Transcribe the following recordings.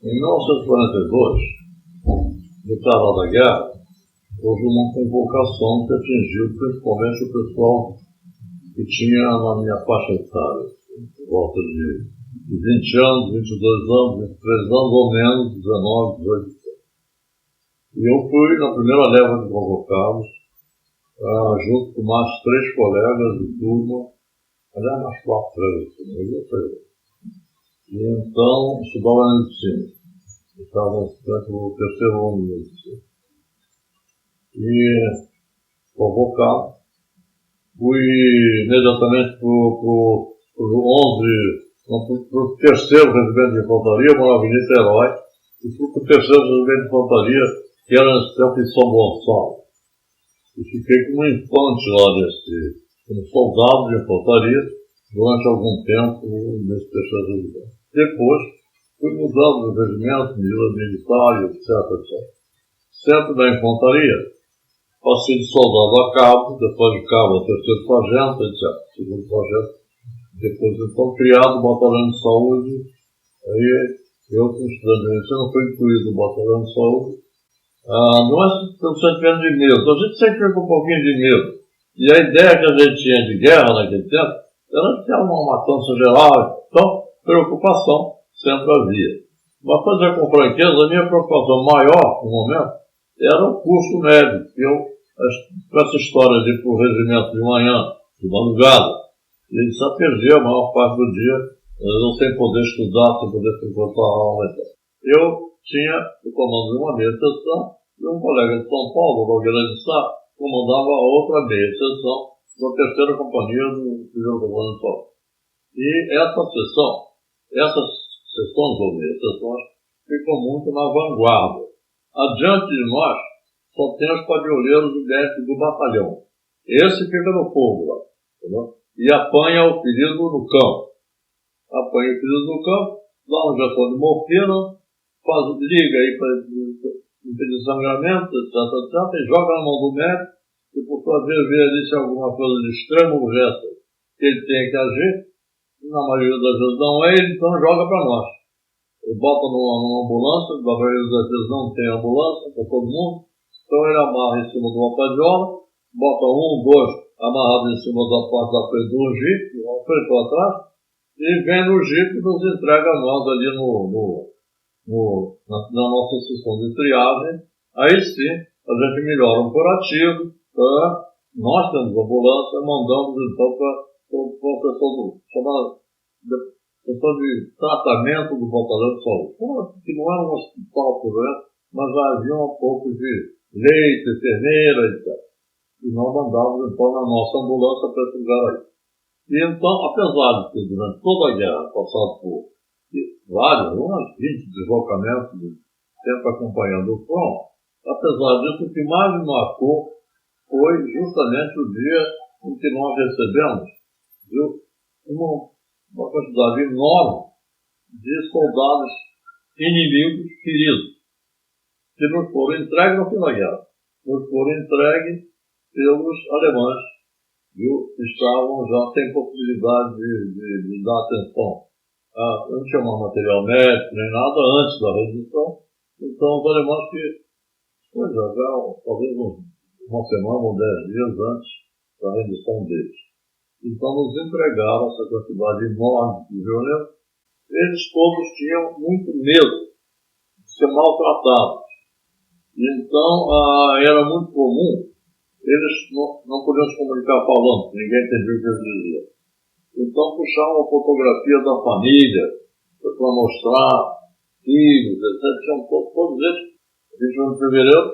Em 1942, declarada a guerra, houve uma convocação que atingiu principalmente o pessoal que tinha na minha faixa etária, por volta de 20 anos, 22 anos, 23 anos ou menos, 19, 18 anos. E eu fui na primeira leva de convocados, junto com mais 3 colegas de turma, aliás, mais 4, 3, e então estudava na medicina. Eu estava no terceiro ano de medicina. E convocado, fui imediatamente para o 3º Regimento de Infantaria, morava em Niterói, e fui para o 3º Regimento de Infantaria, que era no centro de São Gonçalo. E fiquei como infante lá como soldado de infantaria, durante algum tempo nesse 3º Regimento. Depois, fui mudando de regimento, militar, etc. Sempre da infantaria, passei de soldado a cabo, depois de cabo a 3º sargento, etc. 2º sargento. Depois, então, criado o batalhão de saúde. Aí, eu, como estudante de medicina, fui incluído no batalhão de saúde. Não é pelo sentimento de medo. A gente sempre fica com um pouquinho de medo. E a ideia que a gente tinha de guerra naquele tempo era de ter uma matança geral. Então, preocupação sempre havia. Mas, para dizer com franqueza, a minha preocupação maior, no momento, era o custo médico. Com essa história de ir para o regimento de manhã, de madrugada, ele só perdia a maior parte do dia, eu sem poder estudar, sem poder frequentar a aula. Eu tinha o comando de uma meia seção, e um colega de São Paulo, Nogueira de Sá, comandava a outra meia seção da 3ª Companhia do 1º Comando de Saúde. E essas sessões ou meia sessões, ficam muito na vanguarda. Adiante de nós, só tem os patrulheiros do batalhão. Esse fica no fogo lá, entendeu? E apanha o ferido no campo. Apanha o ferido no campo, dá uma injeção de morfina, liga aí para impedir sangramento, etc, e joga na mão do médico, e por sua vez vê ali se é alguma coisa de extrema urgência que ele tem que agir, e na maioria das vezes não é, ele então joga para nós. Ele bota numa ambulância, na maioria das vezes não tem ambulância para todo mundo, então ele amarra em cima de uma padiola, bota 1, 2 amarrado em cima da parte da frente do jipe, à frente ou atrás, e vem no jipe e nos entrega a nós ali na nossa sessão de triagem. Aí sim, a gente melhora um curativo, nós temos ambulância, mandamos então para a questão de tratamento do batalhão de saúde. Que não era um hospital, por exemplo, mas havia um pouco de leite, enfermeira, etc. E nós mandávamos então na nossa ambulância para esse lugar aí. E então, apesar de ter durante toda a guerra passado por umas 20 deslocamentos, sempre acompanhando o front, apesar disso, o que mais me marcou foi justamente o dia em que nós recebemos uma quantidade enorme de soldados inimigos feridos, que nos foram entregues no fim da guerra. Nos foram entregues pelos alemães, que estavam já sem possibilidade de dar atenção. Não tinha mais material médico, nem nada antes da rendição. Então, os alemães talvez uma semana ou 10 dias antes da rendição deles. Então, nos entregaram essa quantidade enorme de prisioneiros. Eles todos tinham muito medo de ser maltratados. Então, era muito comum, eles não podiam se comunicar falando, ninguém entendia o que eles diziam. Então, puxavam uma fotografia da família para mostrar filhos, etc. Tinham todos eles. 21 de fevereiro,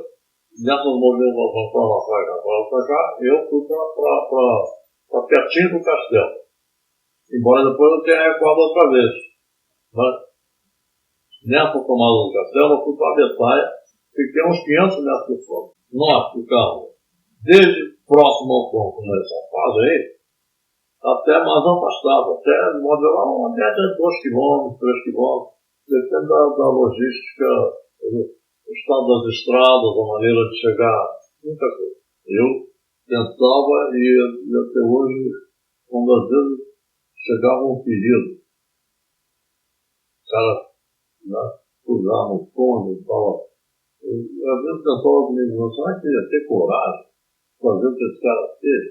nessas movimentações para cá, eu fui para pertinho do castelo. Embora depois eu tenha recuado outra vez. Mas, nessa tomada do castelo, eu fui para a Betaia, fiquei uns 500 metros do fronte. Nós ficamos desde próximo ao ponto nessa fase aí, até mais afastado, até de modo geral, uma média de 2 km, 3 km, depende da logística, o estado das estradas, a maneira de chegar, muita coisa. Eu tentava e até hoje, quando às vezes chegava um pedido, o cara fui lá no fundo e tal. Às vezes o pessoal comigo, será que ia ter coragem de fazer o que esse cara fez?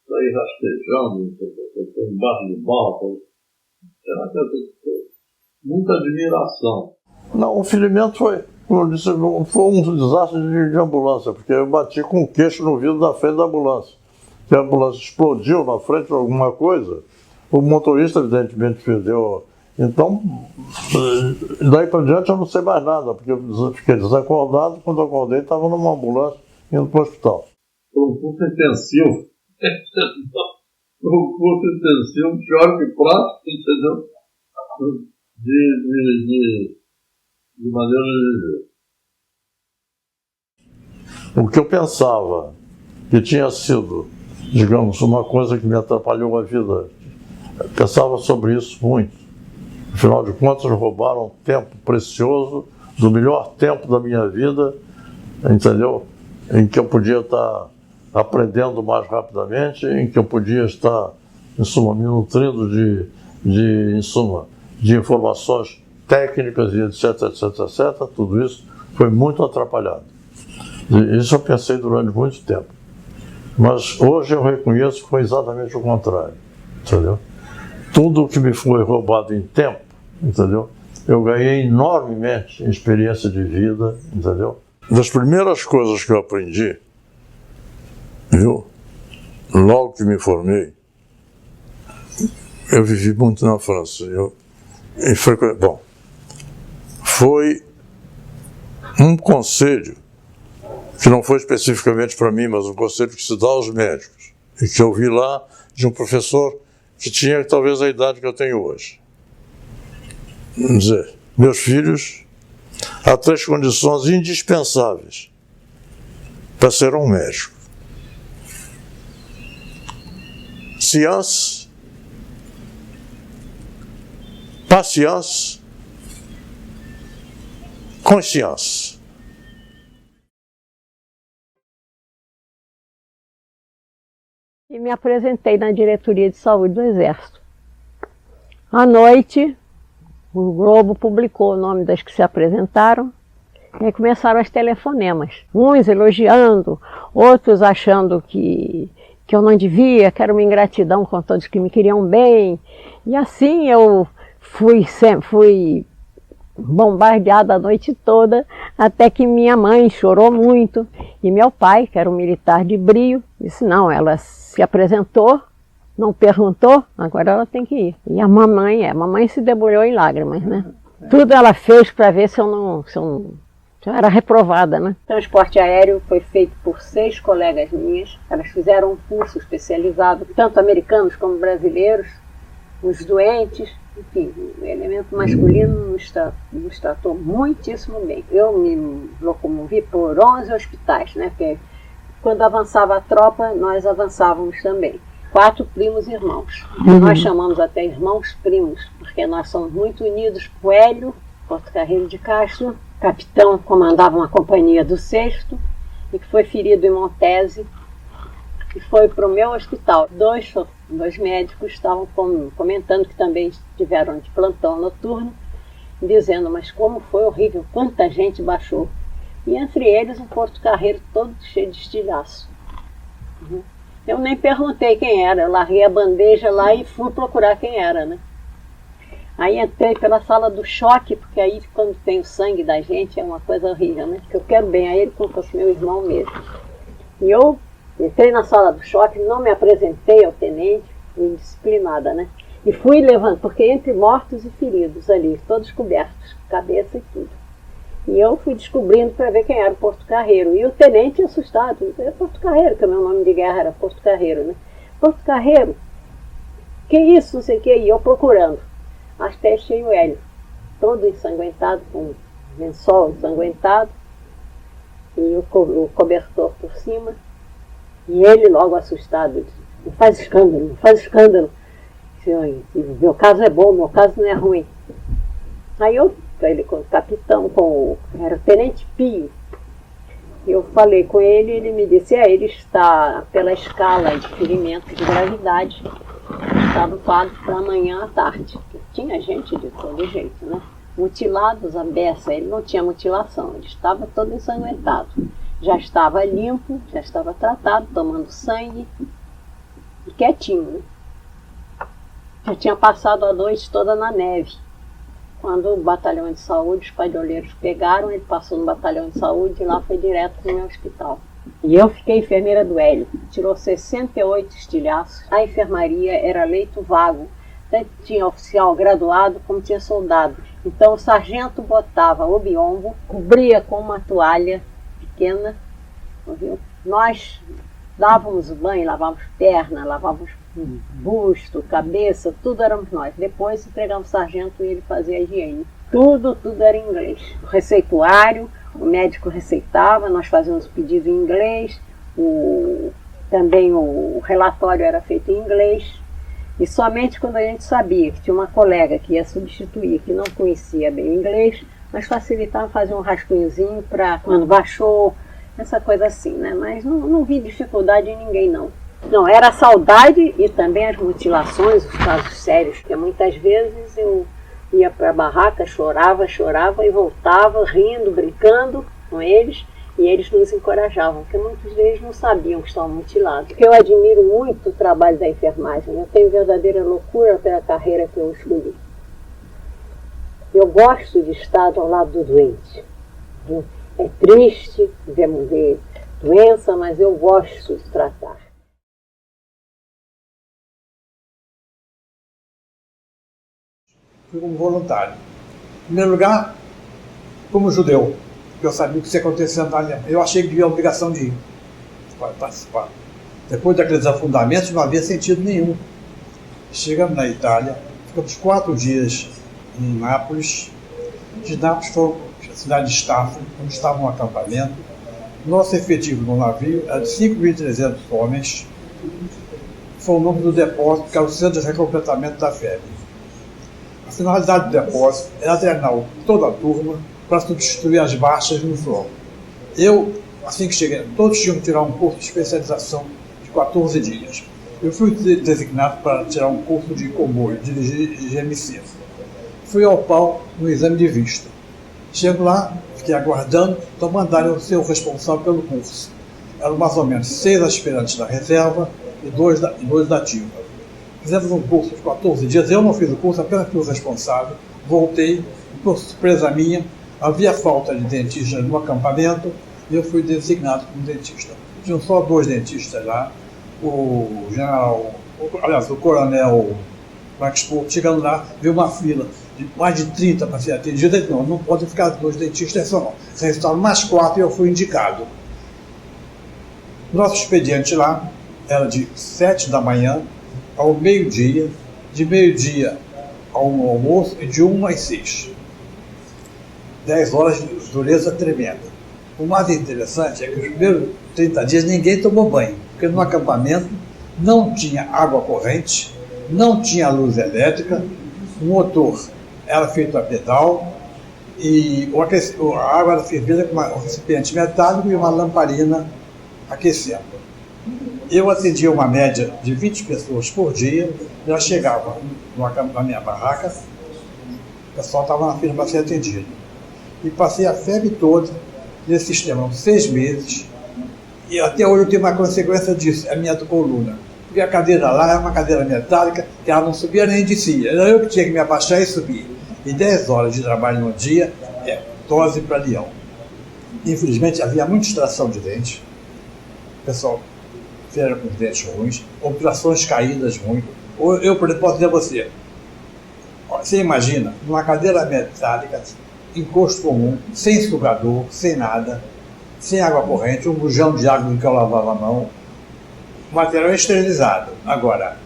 Sair rastejando, embaixo de bala. Será que eu tenho muita admiração? Não, o ferimento foi, como eu disse, foi um desastre de ambulância, porque eu bati com o queixo no vidro da frente da ambulância. Se a ambulância explodiu na frente de alguma coisa, o motorista evidentemente perdeu. Então, daí para diante eu não sei mais nada, porque eu fiquei desacordado, quando eu acordei estava numa ambulância indo para o hospital. Foi um curso intensivo. Um curso intensivo, pior que prático, entendeu? De maneira de viver. O que eu pensava que tinha sido, digamos, uma coisa que me atrapalhou a vida, eu pensava sobre isso muito. Afinal de contas, roubaram tempo precioso, do melhor tempo da minha vida, entendeu? Em que eu podia estar aprendendo mais rapidamente, em que eu podia estar, em suma, me nutrindo de informações técnicas e etc, tudo isso foi muito atrapalhado. E isso eu pensei durante muito tempo. Mas hoje eu reconheço que foi exatamente o contrário, entendeu? Tudo que me foi roubado em tempo, entendeu? Eu ganhei enormemente em experiência de vida, entendeu? Das primeiras coisas que eu aprendi, viu? Logo que me formei, eu vivi muito na França. Bom, foi um conselho, que não foi especificamente para mim, mas um conselho que se dá aos médicos, e que eu vi lá de um professor que tinha talvez a idade que eu tenho hoje. Vamos dizer, meus filhos, há 3 condições indispensáveis para ser um médico: ciência, paciência, consciência. E me apresentei na diretoria de saúde do Exército. À noite, o Globo publicou o nome das que se apresentaram, e aí começaram as telefonemas. Uns elogiando, outros achando que eu não devia, que era uma ingratidão com todos que me queriam bem. E assim eu fui bombardeada a noite toda, até que minha mãe chorou muito. E meu pai, que era um militar de brio, disse: não, ela se apresentou, não perguntou, agora ela tem que ir. E a mamãe se debulhou em lágrimas, né? Tudo ela fez para ver se eu era reprovada, né? O transporte aéreo foi feito por 6 colegas minhas. Elas fizeram um curso especializado, tanto americanos como brasileiros, os doentes, enfim, o elemento masculino nos tratou muitíssimo bem. Eu me locomovi por 11 hospitais, né? Porque quando avançava a tropa, nós avançávamos também. 4 primos irmãos. Nós chamamos até irmãos primos, porque nós somos muito unidos. O Hélio Porto Carreiro de Castro, capitão, comandava uma companhia do 6º, e que foi ferido em Montese, e foi para o meu hospital. Dois médicos estavam comentando que também estiveram de plantão noturno, dizendo: mas como foi horrível, quanta gente baixou. E entre eles um Porto Carreiro todo cheio de estilhaço. Eu nem perguntei quem era, eu larguei a bandeja lá e fui procurar quem era, né? Aí entrei pela sala do choque, porque aí quando tem o sangue da gente é uma coisa horrível, né? Que eu quero bem a ele como fosse meu irmão mesmo. E eu entrei na sala do choque, não me apresentei ao tenente, indisciplinada, né? E fui levando, porque entre mortos e feridos ali, todos cobertos, cabeça e tudo. E eu fui descobrindo para ver quem era o Porto Carreiro. E o tenente assustado: é Porto Carreiro, que o meu nome de guerra era Porto Carreiro, né? Porto Carreiro, que isso, não sei o que. E eu procurando. Até achei o Hélio, todo ensanguentado, com lençol ensanguentado, e o cobertor por cima. E ele logo assustado: não faz escândalo, não faz escândalo. Meu caso é bom, meu caso não é ruim. Aí eu, ele com o capitão, era o tenente Pio, eu falei com ele, ele me disse: ele está pela escala de ferimento de gravidade, está no quadro para amanhã à tarde. Tinha gente de todo jeito, né? mutilados à beça. Ele não tinha mutilação, ele estava todo ensanguentado. Já estava limpo, já estava tratado, tomando sangue e quietinho, né? Já tinha passado a noite toda na neve. Quando o batalhão de saúde, os padroeiros pegaram, ele passou no batalhão de saúde e lá foi direto para o meu hospital. E eu fiquei enfermeira do Hélio. Tirou 68 estilhaços. A enfermaria era leito vago. Tanto tinha oficial graduado como tinha soldado. Então o sargento botava o biombo, cobria com uma toalha pequena. Viu? Nós dávamos banho, lavávamos perna, lavávamos busto, cabeça, tudo éramos nós. Depois entregávamos o sargento e ele fazia a higiene. Tudo era em inglês. O receituário, o médico receitava, nós fazíamos o pedido em inglês, também o relatório era feito em inglês. E somente quando a gente sabia que tinha uma colega que ia substituir, que não conhecia bem o inglês, nós facilitávamos fazer um rascunhozinho para quando baixou, essa coisa assim, né? Mas não vi dificuldade em ninguém, não. Não, era a saudade e também as mutilações, os casos sérios, porque muitas vezes eu ia para a barraca, chorava e voltava rindo, brincando com eles, e eles nos encorajavam, porque muitos deles não sabiam que estavam mutilados. Eu admiro muito o trabalho da enfermagem, eu tenho verdadeira loucura pela carreira que eu escolhi. Eu gosto de estar ao lado do doente. É triste ver doença, mas eu gosto de tratar. Fui como voluntário. Em primeiro lugar, como judeu, porque eu sabia o que ia acontecer na Alemanha. Eu achei que havia obrigação de ir para participar. Depois daqueles afundamentos, não havia sentido nenhum. Chegamos na Itália, ficamos 4 dias em Nápoles. De Nápoles fomos para a cidade de Stafford, onde estava um acampamento. Nosso efetivo no navio era de 5.300 homens. Foi o nome do depósito, que era o centro de recompletamento da febre. A finalidade do depósito era treinar toda a turma para substituir as baixas no front. Eu, assim que cheguei, todos tinham que tirar um curso de especialização de 14 dias. Eu fui designado para tirar um curso de comboio, dirigir GMC. Fui ao pau no exame de vista. Chego lá, fiquei aguardando, então mandaram eu ser o responsável pelo curso. Eram mais ou menos 6 aspirantes da reserva e 2 da ativa. Fizemos um curso de 14 dias, eu não fiz o curso, apenas fui o responsável. Voltei, por surpresa minha, havia falta de dentista no acampamento e eu fui designado como dentista. Tinham só 2 dentistas lá, o coronel Max Porto, chegando lá, viu uma fila de mais de 30 para ser atendido. Ele disse, não pode ficar 2 dentistas, só não. Restaram mais 4 e eu fui indicado. Nosso expediente lá era de 7 da manhã ao meio-dia, de meio-dia ao almoço e de 1 às 6. 10 horas de dureza tremenda. O mais interessante é que os primeiros 30 dias ninguém tomou banho, porque no acampamento não tinha água corrente, não tinha luz elétrica, o motor era feito a pedal e a água era fervida com um recipiente metálico e uma lamparina aquecendo. Eu atendia uma média de 20 pessoas por dia, já chegava na minha barraca, o pessoal estava na fila para ser atendido. E passei a febre toda nesse sistema, 6 meses, e até hoje eu tenho uma consequência disso, é a minha coluna. Porque a cadeira lá era uma cadeira metálica, que ela não subia nem descia, era eu que tinha que me abaixar e subir. E 10 horas de trabalho no dia é dose para leão. Infelizmente havia muita extração de dente, o pessoal fica com os dentes ruins, obturações caídas muito. Eu, por exemplo, posso dizer a você imagina, numa cadeira metálica, encosto comum, sem sugador, sem nada, sem água corrente, um bujão de água em que eu lavava a mão, o material esterilizado. Agora,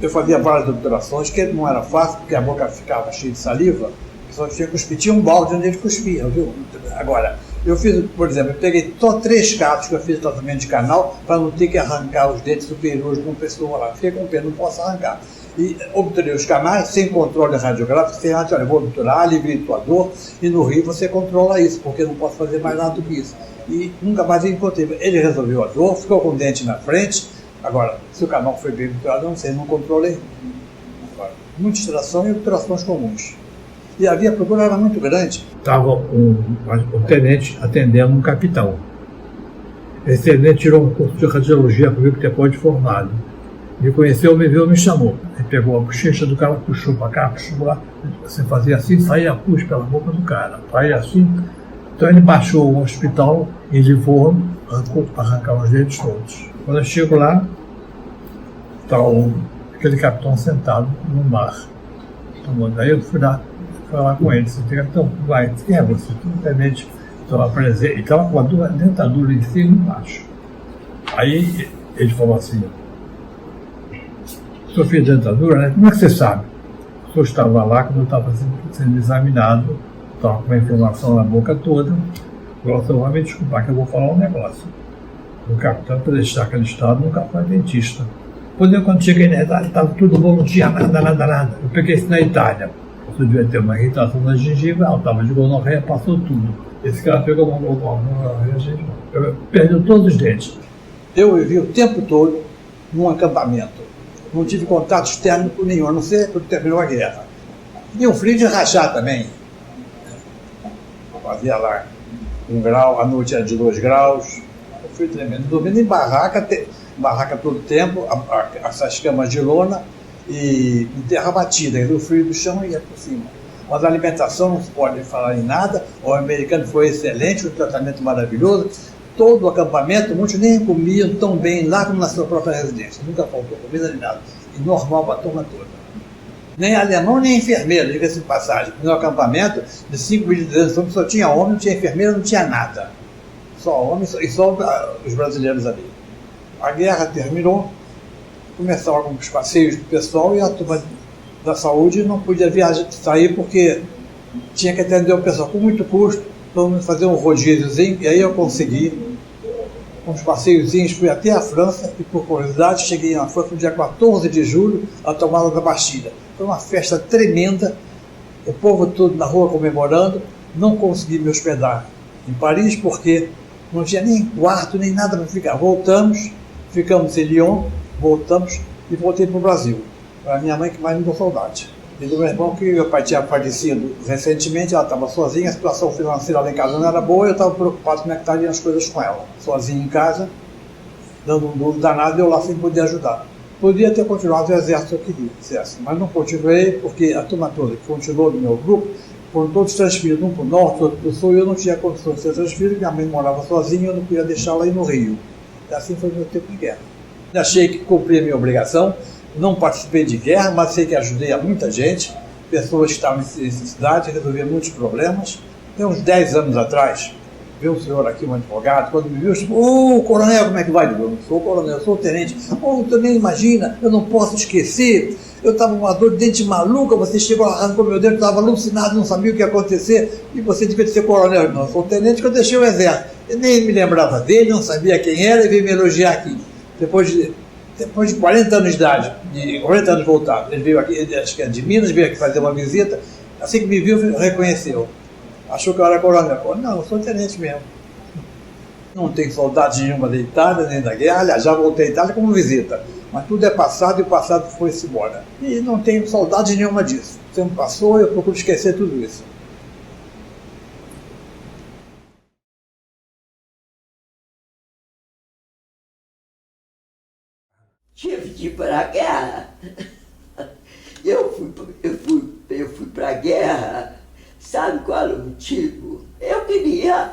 eu fazia várias obturações, que não era fácil, porque a boca ficava cheia de saliva, só tinha que cuspir, tinha um balde onde ele cuspia, viu? Agora, eu fiz, por exemplo, eu peguei só 3 casos que eu fiz tratamento de canal para não ter que arrancar os dentes superiores de uma pessoa lá. Fiquei com pena, não posso arrancar. E obturei os canais sem controle radiográfico, sem olha, eu vou obturar, alivio tua dor, e no Rio você controla isso, porque eu não posso fazer mais nada do que isso. E nunca mais encontrei. Ele resolveu a dor, ficou com o dente na frente. Agora, se o canal foi bem obturado, eu não sei, não controlei. Agora, muita extração e obturações comuns. E havia procura era muito grande. Estava o tenente atendendo um capitão. Esse tenente tirou um curso de radiologia comigo depois de formado. Me conheceu, me viu, me chamou. Ele pegou a bochecha do cara, puxou para cá, puxou lá. Você fazia assim, saía pus pela boca do cara. Saía assim. Então ele baixou o hospital e levou arrancar os dentes todos. Quando eu chego lá, está aquele capitão sentado no mar. Daí eu fui lá falar com ele. Disse, capitão, vai, quem é você? O tenente estava presente. Ele estava com a dentadura em cima e embaixo. Aí ele falou assim, o senhor fez dentadura, né? Como é que você sabe? O senhor estava lá quando eu estava sendo examinado, estava com uma inflamação na boca toda. Agora, senhor vai me desculpar que eu vou falar um negócio. O capitão, para deixar aquele estado, nunca foi dentista. Quando cheguei na Itália, estava tudo bom, não tinha nada. Eu peguei isso na Itália. Eu devia ter uma irritação na gengiva, ela estava de gonorreia, passou tudo. Esse cara pegou uma gonorreia, perdeu todos os dentes. Eu vivi o tempo todo num acampamento. Não tive contato externo com nenhum, a não ser quando terminou a guerra. E um frio de rachar também. Fazia lá 1 grau, a noite era de 2 graus. Um frio tremendo. Dormindo em barraca todo o tempo, essas camas de lona e terra batida. O frio do chão ia por cima. Mas a alimentação não se pode falar em nada. O americano foi excelente, um tratamento maravilhoso. Todo o acampamento, muitos nem comiam tão bem lá como na sua própria residência. Nunca faltou comida nem nada. E normal para a turma toda. Nem alemão, nem enfermeiro, diga-se de passagem. No acampamento, de 5.200 homens, só tinha homem, não tinha enfermeiro, não tinha nada. Só homens e só os brasileiros ali. A guerra terminou, começaram alguns passeios do pessoal e a turma da saúde não podia sair porque tinha que atender o pessoal com muito custo. Vamos fazer um rodíziozinho, e aí eu consegui uns passeiozinhos, fui até a França e por curiosidade cheguei na França no dia 14 de julho, a tomada da Bastilha. Foi uma festa tremenda, o povo todo na rua comemorando. Não consegui me hospedar em Paris porque não tinha nem quarto, nem nada para ficar. Voltamos, ficamos em Lyon, voltamos e voltei para o Brasil. Para minha mãe que mais me deu saudade. E do meu irmão, que meu pai tinha falecido recentemente, ela estava sozinha, a situação financeira lá em casa não era boa, eu estava preocupado como é que estariam as coisas com ela. Sozinha em casa, dando um duro danado, eu lá sem poder ajudar. Podia ter continuado o exército, eu queria, mas não continuei, porque a turma toda que continuou do meu grupo, foram todos transferidos, um para o norte, outro para o sul, e eu não tinha condições de ser transferido, minha mãe morava sozinha, eu não podia deixá-la ir no Rio. E assim foi o meu tempo de guerra. Achei que cumpri a minha obrigação. Não participei de guerra, mas sei que ajudei a muita gente, pessoas que estavam em necessidade, resolvi muitos problemas. Tem uns 10 anos atrás, veio um senhor aqui, um advogado, quando me viu, disse, coronel, como é que vai? Eu não sou coronel, eu sou tenente. Tu nem imagina, eu não posso esquecer, eu estava com uma dor de dente maluca, você chegou, arrancou meu dedo, estava alucinado, não sabia o que ia acontecer, e você devia ser coronel. Não, eu sou tenente, que eu deixei o exército. Eu nem me lembrava dele, não sabia quem era, e veio me elogiar aqui. Depois de 40 anos de idade, de 40 anos voltado, ele veio aqui, acho que é de Minas, veio aqui fazer uma visita, assim que me viu, reconheceu. Achou que eu era coronel. Falou, não, eu sou tenente mesmo. Não tenho saudade nenhuma da Itália, nem da guerra, aliás, já voltei à Itália como visita. Mas tudo é passado e o passado foi-se embora. E não tenho saudade nenhuma disso. O tempo passou e eu procuro esquecer tudo isso. Tive de ir para a guerra. Eu fui para a guerra. Sabe qual era o motivo? Eu queria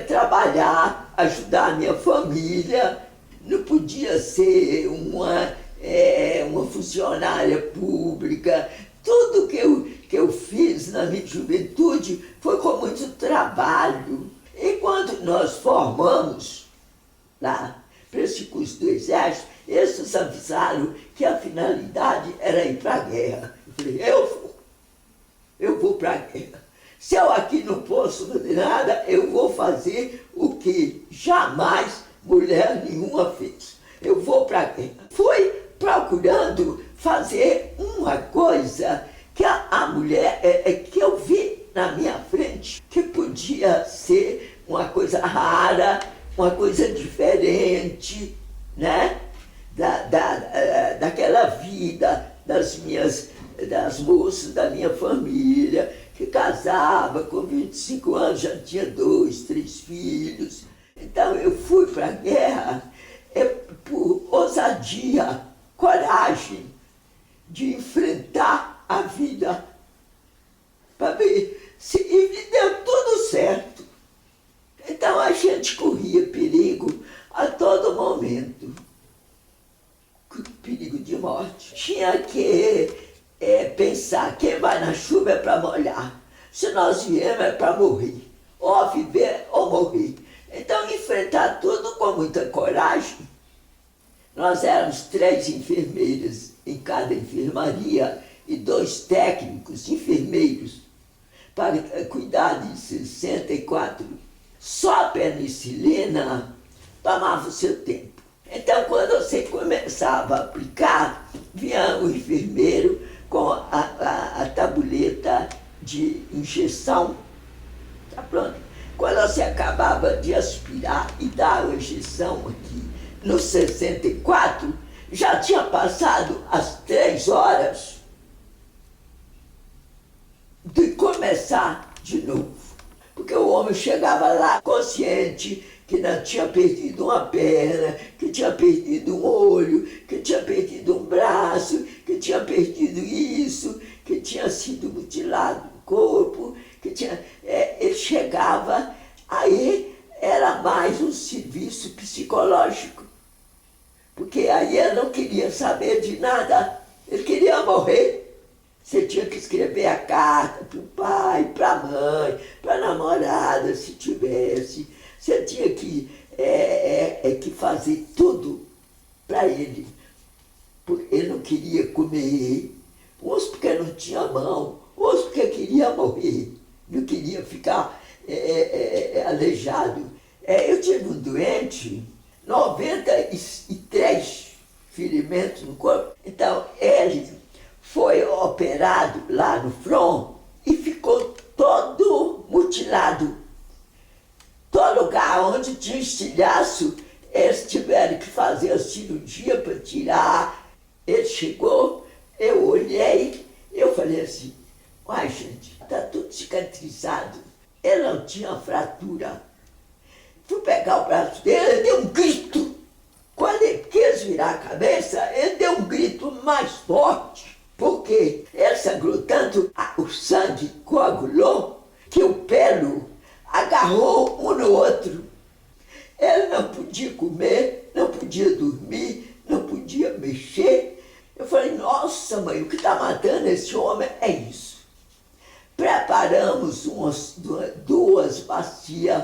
trabalhar, ajudar a minha família. Não podia ser uma funcionária pública. Tudo que eu fiz na minha juventude foi com muito trabalho. E quando nós formamos lá para esse curso do Exército, esses avisaram que a finalidade era ir para a guerra. Eu falei, eu vou para a guerra. Se eu aqui não posso fazer nada, eu vou fazer o que jamais mulher nenhuma fez. Eu vou para a guerra. Fui procurando fazer uma coisa que a mulher, que eu vi na minha frente, que podia ser uma coisa rara, uma coisa diferente, né? Daquela vida das moças da minha família, que casava, com 25 anos já tinha 2, 3 filhos. Então eu fui para a guerra por ousadia, coragem de enfrentar a vida, para ver se e me deu tudo certo. Então a gente corria perigo a todo momento, perigo de morte. Tinha que pensar, quem vai na chuva é para molhar, se nós viemos é para morrer, ou viver ou morrer. Então enfrentar tudo com muita coragem. Nós éramos 3 enfermeiras em cada enfermaria e 2 técnicos enfermeiros para cuidar de 64. Só a penicilina tomava o seu tempo. Então, quando você começava a aplicar, vinha o enfermeiro com a tabuleta de injeção. Tá pronto? Quando você acabava de aspirar e dar a injeção aqui no 64, já tinha passado as 3 horas de começar de novo. Porque o homem chegava lá consciente que não tinha perdido uma perna, que tinha perdido um olho, que tinha perdido um braço, que tinha perdido isso, que tinha sido mutilado o corpo, que tinha... ele chegava, aí era mais um serviço psicológico. Porque aí ele não queria saber de nada, ele queria morrer. Você tinha que escrever a carta para o pai, para a mãe, para a namorada, se tivesse. Você tinha que fazer tudo para ele. Ele não queria comer, uns porque não tinha mão, outros porque queria morrer, não queria ficar aleijado. Eu tive um doente, 93 ferimentos no corpo, então ele foi operado lá no front e ficou todo mutilado. Todo lugar onde tinha estilhaço, eles tiveram que fazer a cirurgia para tirar. Ele chegou, eu olhei, eu falei assim, uai gente, está tudo cicatrizado. Ele não tinha fratura. Fui pegar o braço dele, ele deu um grito. Quando ele quis virar a cabeça, ele deu um grito mais forte. Porque ele sangrou tanto, o sangue coagulou, que o pelo agarrou um no outro. Ele não podia comer, não podia dormir, não podia mexer. Eu falei, nossa mãe, o que está matando esse homem é isso. Preparamos duas bacias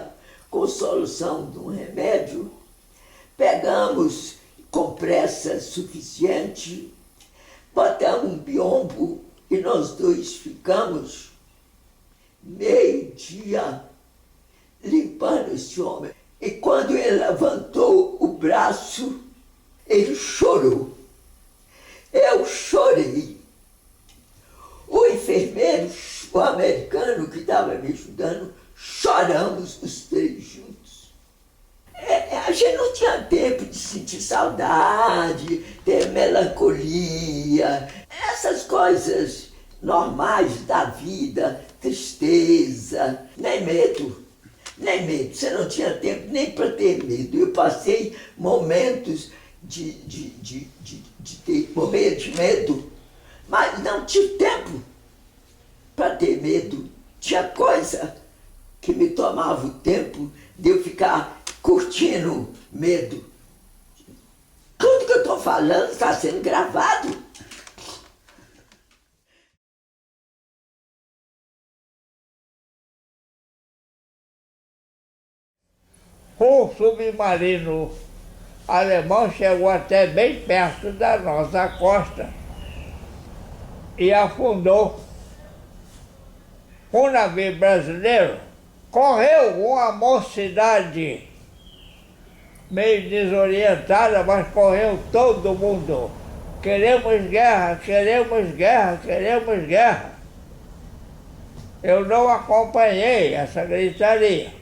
com solução de um remédio, pegamos compressa suficiente, botamos um biombo e nós 2 ficamos meio-dia limpando esse homem. E quando ele levantou o braço, ele chorou. Eu chorei. O enfermeiro, o americano que estava me ajudando, choramos os 3 juntos. A gente não tinha tempo de sentir saudade, ter melancolia, essas coisas normais da vida, tristeza, nem medo. Nem medo, você não tinha tempo nem para ter medo. Eu passei momentos de morrer de medo, mas não tive tempo para ter medo. Tinha coisa que me tomava o tempo de eu ficar curtindo medo. Tudo que eu estou falando está sendo gravado. O submarino alemão chegou até bem perto da nossa costa e afundou. Um navio brasileiro correu uma mocidade meio desorientada, mas correu todo mundo. Queremos guerra, queremos guerra, queremos guerra. Eu não acompanhei essa gritaria.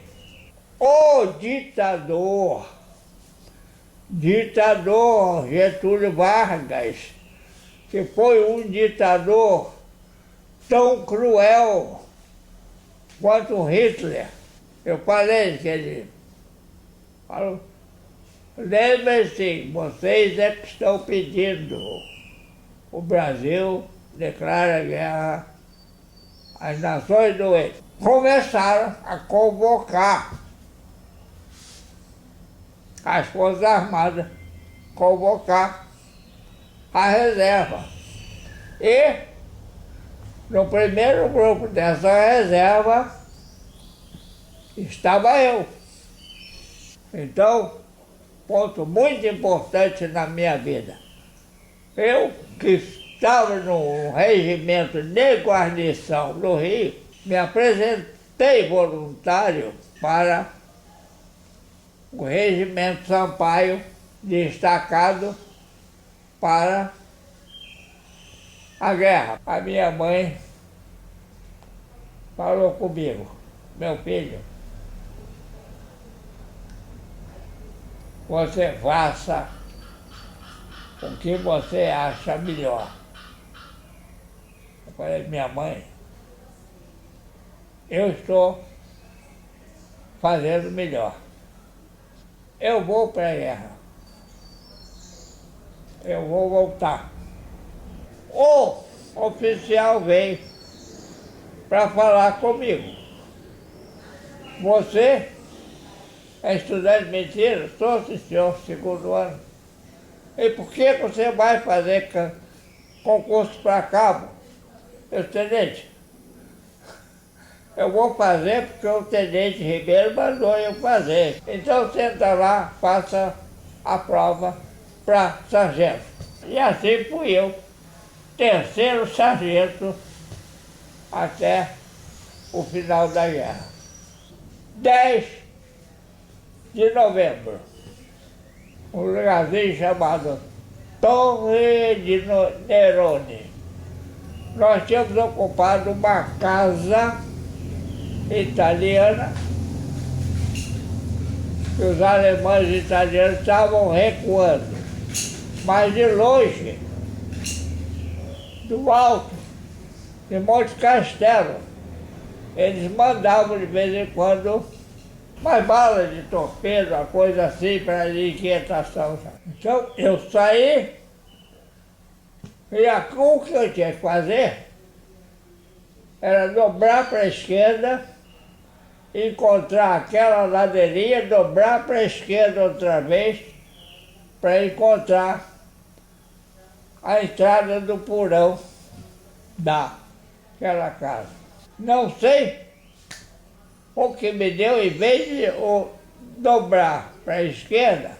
O ditador Getúlio Vargas, que foi um ditador tão cruel quanto o Hitler. Eu falei que ele falou, lembre-se, vocês é que estão pedindo. O Brasil declara guerra às Nações Unidas. Começaram a convocar as Forças Armadas, convocar a reserva. E no primeiro grupo dessa reserva estava eu. Então, ponto muito importante na minha vida. Eu, que estava no regimento de guarnição do Rio, me apresentei voluntário para o regimento Sampaio, destacado para a guerra. A minha mãe falou comigo, meu filho, você faça o que você acha melhor. Eu falei, minha mãe, eu estou fazendo melhor. Eu vou para a guerra. Eu vou voltar. O oficial veio para falar comigo. Você é estudante de medicina? Sou, senhor, segundo ano. E por que você vai fazer concurso para cabo? Eu, tenente, eu vou fazer porque o tenente Ribeiro mandou eu fazer. Então senta lá, faça a prova para sargento. E assim fui eu, terceiro sargento até o final da guerra. 10 de novembro, um lugarzinho chamado Torre de Nerone. Nós tínhamos ocupado uma casa italiana, que os alemães e italianos estavam recuando. Mas de longe, do alto, de Monte Castelo, eles mandavam de vez em quando umas balas de torpedo, uma coisa assim, para inquietação. Então eu saí, e o que eu tinha que fazer era dobrar para a esquerda, encontrar aquela ladeirinha, dobrar para a esquerda outra vez, para encontrar a entrada do porão daquela casa. Não sei o que me deu, em vez de dobrar para a esquerda,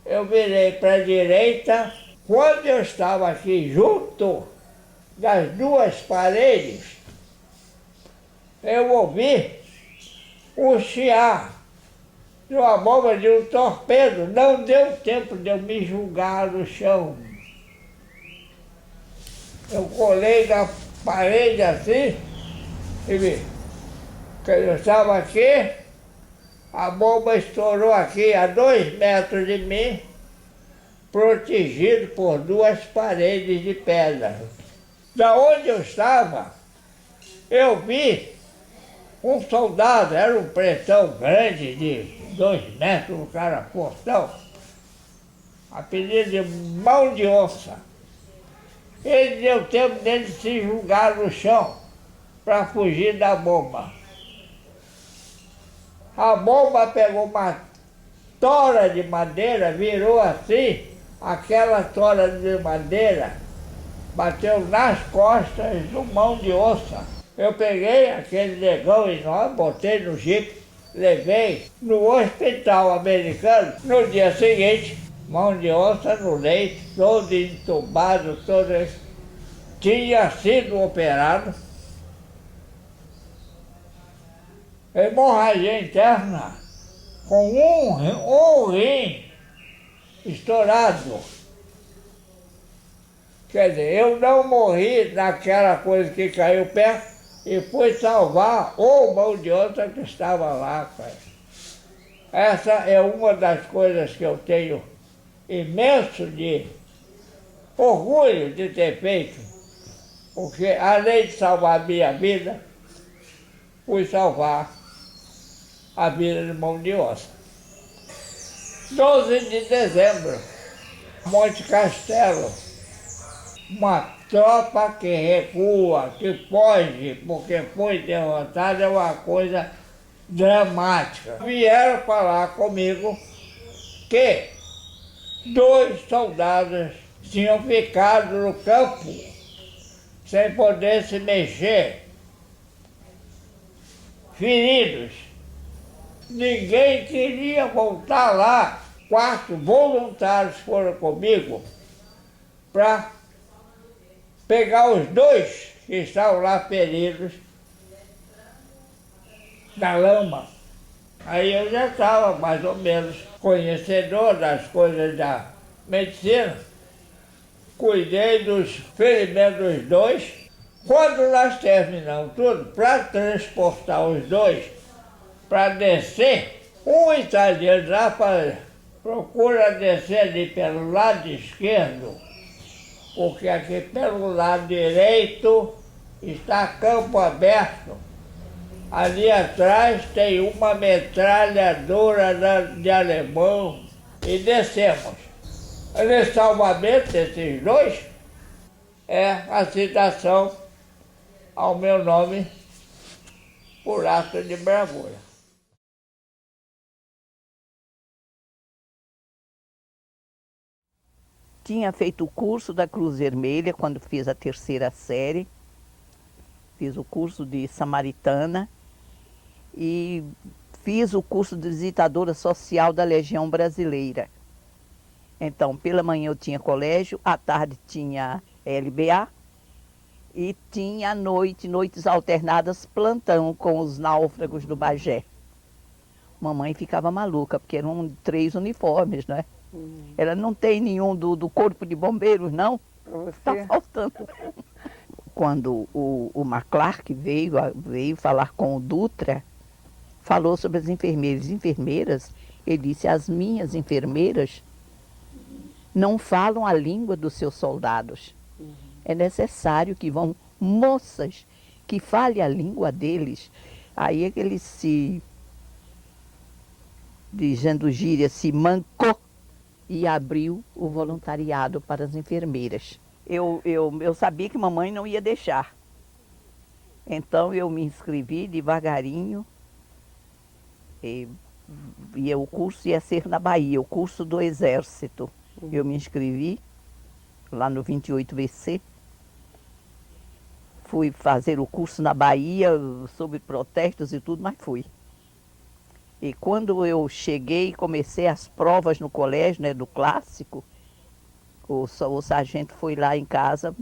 eu virei para a direita. Quando eu estava aqui junto das duas paredes, eu ouvi o chiar de uma bomba de um torpedo. Não deu tempo de eu me jogar no chão. Eu colei na parede assim e vi que eu estava aqui, a bomba estourou aqui a 2 metros de mim, protegido por duas paredes de pedra. Da onde eu estava, eu vi um soldado, era um pretão grande de 2 metros, um cara fortão, apelido de mão de onça. Ele deu tempo dele se jogar no chão para fugir da bomba. A bomba pegou uma tora de madeira, virou assim, aquela tora de madeira bateu nas costas do mão de onça. Eu peguei aquele negão enorme, botei no jipe, levei no hospital americano. No dia seguinte, mão de onça no leite, todo entubado, todo... Tinha sido operado. Hemorragia interna, com um rim estourado. Quer dizer, eu não morri naquela coisa que caiu perto e fui salvar o mão de onça que estava lá, pai. Essa é uma das coisas que eu tenho imenso de orgulho de ter feito, porque além de salvar a minha vida, fui salvar a vida de Mão de Onça. 12 de dezembro, Monte Castelo. Uma tropa que recua, que foge, porque foi derrotada, é uma coisa dramática. Vieram falar comigo que 2 soldados tinham ficado no campo sem poder se mexer, feridos. Ninguém queria voltar lá. 4 voluntários foram comigo para pegar os 2 que estavam lá feridos na lama. Aí eu já estava mais ou menos conhecedor das coisas da medicina. Cuidei dos ferimentos dos 2. Quando nós terminamos tudo, para transportar os 2 para descer, um italiano já procura descer ali pelo lado esquerdo, porque aqui pelo lado direito está campo aberto. Ali atrás tem uma metralhadora de alemão e descemos. Nesse salvamento desses 2 é a citação ao meu nome por ato de bravura. Tinha feito o curso da Cruz Vermelha quando fiz a 3ª série. Fiz o curso de Samaritana e fiz o curso de visitadora social da Legião Brasileira. Então, pela manhã eu tinha colégio, à tarde tinha LBA e tinha à noite, noites alternadas, plantão com os náufragos do Bagé. Mamãe ficava maluca, porque eram 3 uniformes, né? Ela não tem nenhum do corpo de bombeiros, não. Está faltando. Quando o McClark veio falar com o Dutra, falou sobre as enfermeiras. Ele disse, as minhas enfermeiras não falam a língua dos seus soldados. É necessário que vão moças que falem a língua deles. Aí é que ele dizendo gíria, se mancou e abriu o voluntariado para as enfermeiras. Eu sabia que mamãe não ia deixar. Então eu me inscrevi devagarinho. E o curso ia ser na Bahia, o curso do Exército. Eu me inscrevi lá no 28BC. Fui fazer o curso na Bahia, sob protestos e tudo, mas fui. E quando eu cheguei e comecei as provas no colégio, né, do clássico, o sargento foi lá em casa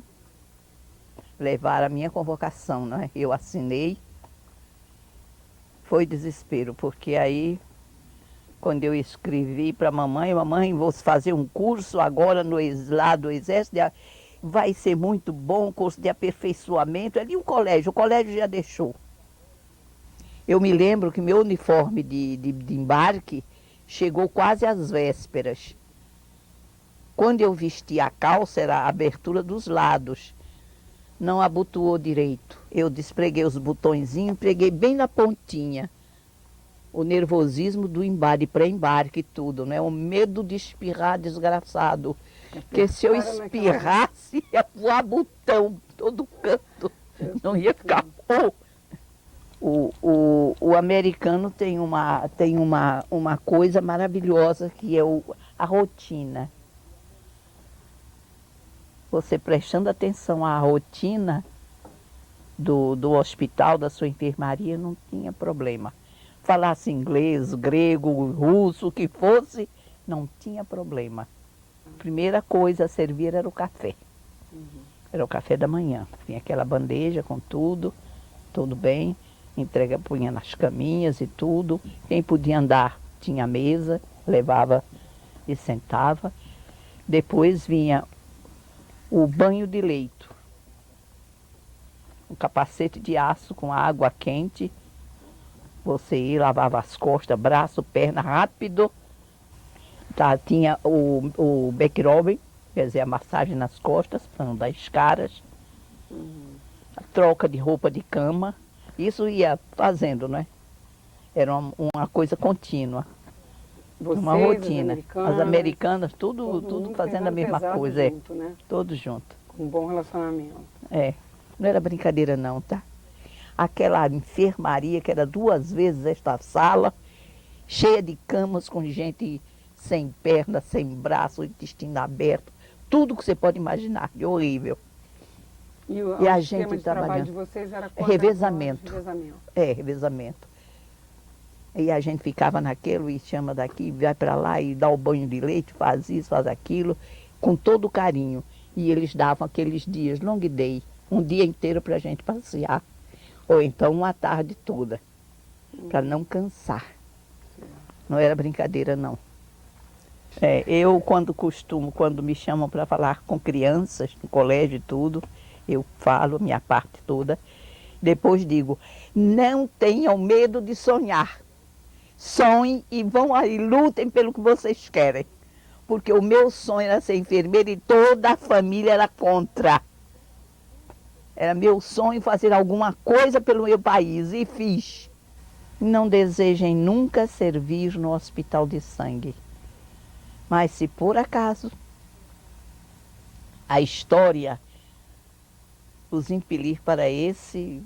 levar a minha convocação, né? Eu assinei. Foi desespero, porque quando eu escrevi para a mamãe, vou fazer um curso agora lá do Exército, vai ser muito bom, curso de aperfeiçoamento. Ali o colégio já deixou. Eu me lembro que meu uniforme de embarque chegou quase às vésperas. Quando eu vesti a calça, era a abertura dos lados. Não abotoou direito. Eu despreguei os botõezinhos, preguei bem na pontinha. O nervosismo do embarque, pré-embarque e tudo, né? O medo de espirrar desgraçado. Porque se eu espirrasse, ia voar botão todo canto. Não ia ficar bom. O americano tem uma coisa maravilhosa que é a rotina. Você prestando atenção à rotina do hospital, da sua enfermaria, não tinha problema. Falasse inglês, grego, russo, o que fosse, não tinha problema. A primeira coisa a servir era o café. Era o café da manhã. Tinha aquela bandeja com tudo bem. Punha nas caminhas e tudo. Quem podia andar tinha mesa, levava e sentava. Depois vinha o banho de leito. Um capacete de aço com água quente. Você ia, lavava as costas, braço, perna, rápido. Tá, tinha o back rubbing, quer dizer, a massagem nas costas, para não dar escaras. A troca de roupa de cama. Isso ia fazendo, né? Era uma coisa contínua. Vocês, Uma rotina. As americanas, tudo fazendo a mesma pesado coisa. junto, né? Todos juntos. Com um bom relacionamento. Não era brincadeira não, tá? Aquela enfermaria que era 2 vezes esta sala, cheia de camas com gente sem perna, sem braço, intestino aberto, tudo que você pode imaginar, de horrível. E a o gente sistema de trabalho trabalhando. de vocês era quantas Revezamento. horas? Revezamento. Revezamento. E a gente ficava naquilo e chama daqui, vai para lá e dá o banho de leite, faz isso, faz aquilo, com todo o carinho. E eles davam aqueles dias, long day, um dia inteiro para a gente passear. Ou então uma tarde toda, para não cansar. Não era brincadeira, não. Eu, quando me chamam para falar com crianças, no colégio e tudo, eu falo minha parte toda. Depois digo, não tenham medo de sonhar. Sonhem e vão aí, lutem pelo que vocês querem. Porque o meu sonho era ser enfermeira e toda a família era contra. Era meu sonho fazer alguma coisa pelo meu país e fiz. Não desejem nunca servir no hospital de sangue. Mas se por acaso a história os impelir para esse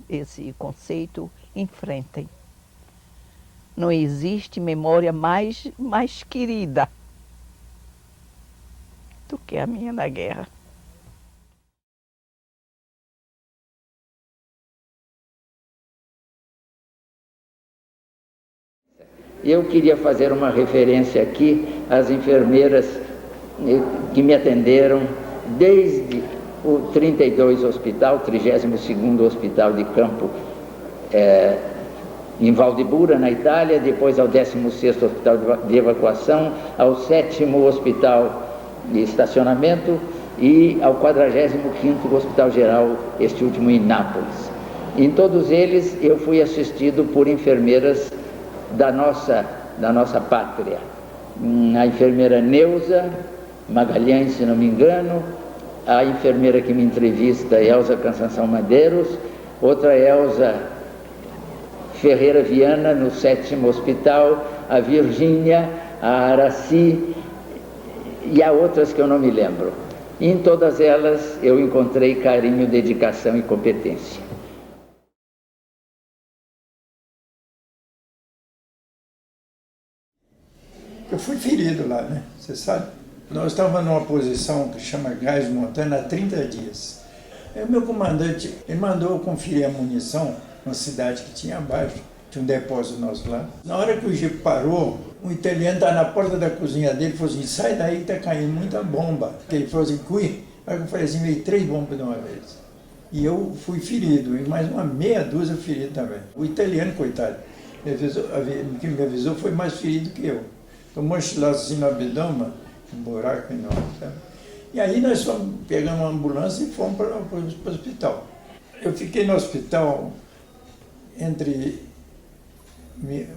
conceito, enfrentem. Não existe memória mais querida do que a minha da guerra. Eu queria fazer uma referência aqui às enfermeiras que me atenderam desde o 32 Hospital, 32º Hospital de Campo em Valdebura, na Itália, depois ao 16º Hospital de Evacuação, ao 7º Hospital de Estacionamento e ao 45º Hospital Geral, este último em Nápoles. Em todos eles eu fui assistido por enfermeiras da nossa pátria. A enfermeira Neuza Magalhães, se não me engano, a enfermeira que me entrevista é Elza Cansanção Madeiros, outra Elza Ferreira Viana, no 7º Hospital, a Virgínia, a Araci e há outras que eu não me lembro. E em todas elas eu encontrei carinho, dedicação e competência. Eu fui ferido lá, né? Você sabe? Nós estávamos numa posição que chama Gás Montana há 30 dias. Aí o meu comandante, ele mandou eu conferir a munição numa cidade que tinha abaixo, tinha um depósito nosso lá. Na hora que o jipe parou, um italiano estava na porta da cozinha dele e falou assim, sai daí que está caindo muita bomba. Ele falou assim, cui. Aí eu falei assim, veio 3 bombas de uma vez. E eu fui ferido, e mais uma meia dúzia ferido também. O italiano, coitado, que me avisou foi mais ferido que eu. Tomou um estilaço assim no abdômen, um buraco enorme, sabe? E aí nós pegamos uma ambulância e fomos para o hospital. Eu fiquei no hospital entre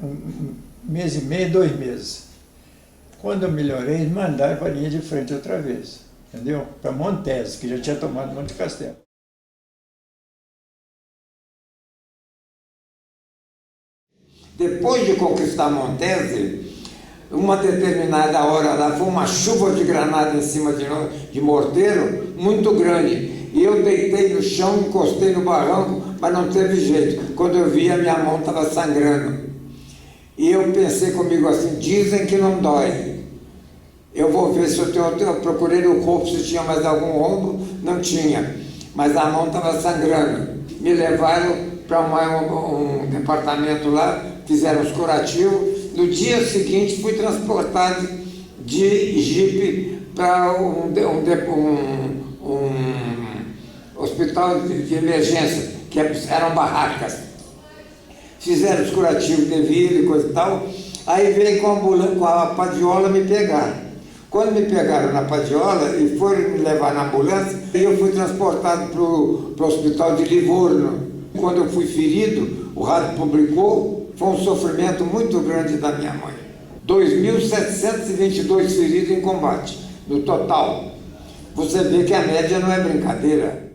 um mês e meio e 2 meses. Quando eu melhorei, eles mandaram para a linha de frente outra vez, entendeu? Para Montese, que já tinha tomado Monte Castelo. Depois de conquistar Montese, uma determinada hora lá foi uma chuva de granada em cima de morteiro muito grande. E eu deitei no chão, encostei no barranco, mas não teve jeito. Quando eu vi, a minha mão estava sangrando. E eu pensei comigo assim, dizem que não dói. Eu vou ver se eu procurei no corpo se tinha mais algum ombro, não tinha. Mas a mão estava sangrando. Me levaram para um departamento lá, fizeram os curativos. No dia seguinte fui transportado de jipe para um hospital de emergência, que eram barracas. Fizeram os curativos devido e coisa e tal, aí veio com a padiola me pegar. Quando me pegaram na padiola e foram me levar na ambulância, eu fui transportado para o hospital de Livorno. Quando eu fui ferido, o rádio publicou, foi um sofrimento muito grande da minha mãe. 2.722 feridos em combate, no total. Você vê que a média não é brincadeira.